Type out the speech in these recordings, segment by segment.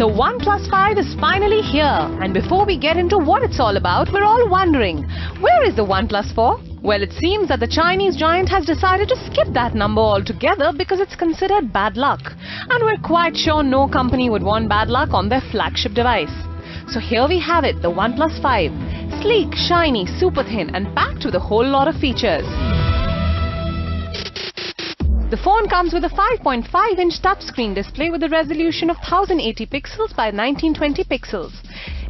The OnePlus 5 is finally here, and before we get into what it's all about, we're all wondering, where is the OnePlus 4? Well, it seems that the Chinese giant has decided to skip that number altogether because it's considered bad luck. And we're quite sure no company would want bad luck on their flagship device. So here we have it, the OnePlus 5. Sleek, shiny, super thin and packed with a whole lot of features. The phone comes with a 5.5-inch touchscreen display with a resolution of 1080 pixels by 1920 pixels.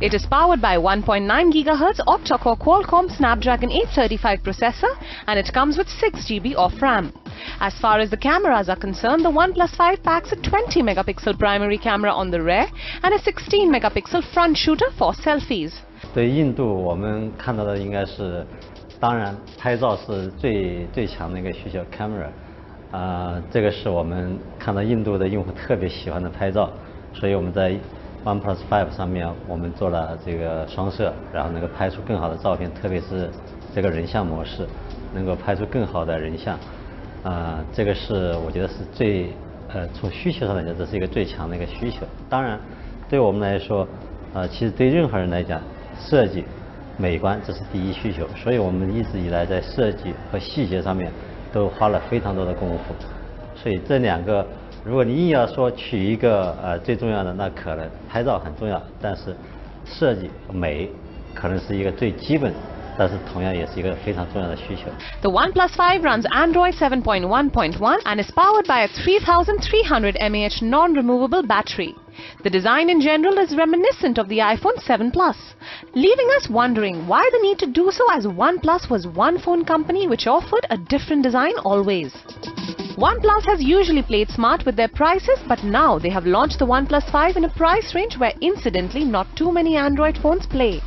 It is powered by 1.9 GHz octa-core Qualcomm Snapdragon 835 processor, and it comes with 6 GB of RAM. As far as the cameras are concerned, the OnePlus 5 packs a 20-megapixel primary camera on the rear and a 16-megapixel front shooter for selfies. 对印度，我们看到的应该是，当然拍照是最强的一个需求 ，camera。 这个是我们看到印度的用户特别喜欢的拍照，所以我们在 OnePlus 5上面我们做了这个双摄，然后能够拍出更好的照片，特别是这个人像模式，能够拍出更好的人像。这个是我觉得是从需求上来讲，这是一个最强的一个需求。当然，对我们来说，其实对任何人来讲，设计、美观这是第一需求，所以我们一直以来在设计和细节上面。 都花了非常多的功夫，所以这两个，如果你硬要说取一个最重要的，那可能拍照很重要，但是设计美可能是一个最基本，但是同样也是一个非常重要的需求。The OnePlus 5 runs Android 7.1.1 and is powered by a 3300 mAh non-removable battery. The design in general is reminiscent of the iPhone 7 Plus, leaving us wondering why the need to do so, as OnePlus was one phone company which offered a different design always. OnePlus has usually played smart with their prices, but now they have launched the OnePlus 5 in a price range where incidentally not too many Android phones play.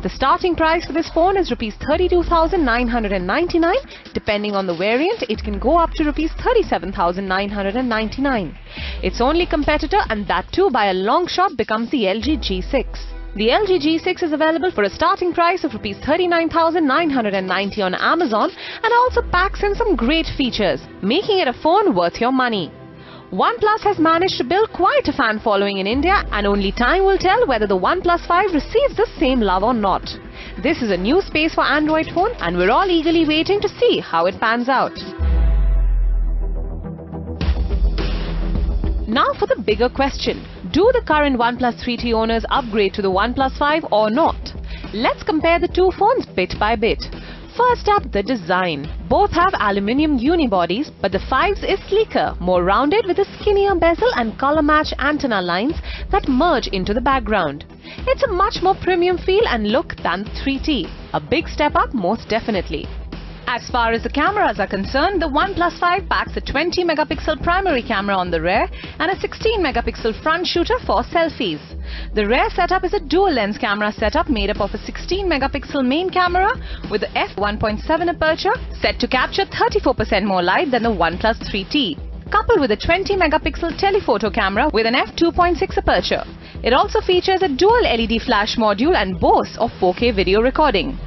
The starting price for this phone is Rs 32,999. Depending on the variant, it can go up to Rs 37,999. Its only competitor, and that too by a long shot, becomes the LG G6. The LG G6 is available for a starting price of Rs 39,990 on Amazon and also packs in some great features, making it a phone worth your money. OnePlus has managed to build quite a fan following in India, and only time will tell whether the OnePlus 5 receives the same love or not. This is a new space for Android phone, and we're all eagerly waiting to see how it pans out. Now for the bigger question. Do the current OnePlus 3T owners upgrade to the OnePlus 5 or not? Let's compare the two phones bit by bit. First up, the design. Both have aluminium unibodies, but the 5's is sleeker, more rounded with a skinnier bezel and color-match antenna lines that merge into the background. It's a much more premium feel and look than the 3T. A big step up most definitely. As far as the cameras are concerned, the OnePlus 5 packs a 20-megapixel primary camera on the rear and a 16-megapixel front shooter for selfies. The rear setup is a dual-lens camera setup made up of a 16-megapixel main camera with a f1.7 aperture set to capture 34% more light than the OnePlus 3T, coupled with a 20-megapixel telephoto camera with an f2.6 aperture. It also features a dual LED flash module and boasts of 4K video recording.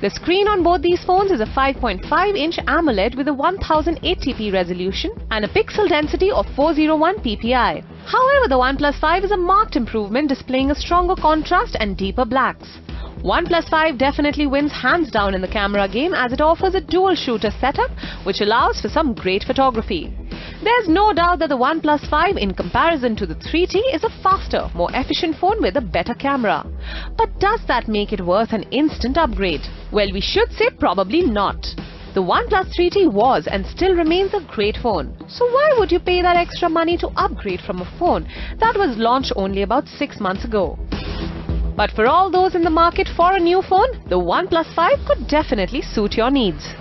The screen on both these phones is a 5.5-inch AMOLED with a 1080p resolution and a pixel density of 401 ppi. However, the OnePlus 5 is a marked improvement, displaying a stronger contrast and deeper blacks. OnePlus 5 definitely wins hands down in the camera game, as it offers a dual shooter setup which allows for some great photography. There's no doubt that the OnePlus 5 in comparison to the 3T is a faster, more efficient phone with a better camera. But does that make it worth an instant upgrade? Well, we should say probably not. The OnePlus 3T was and still remains a great phone. So why would you pay that extra money to upgrade from a phone that was launched only about 6 months ago? But for all those in the market for a new phone, the OnePlus 5 could definitely suit your needs.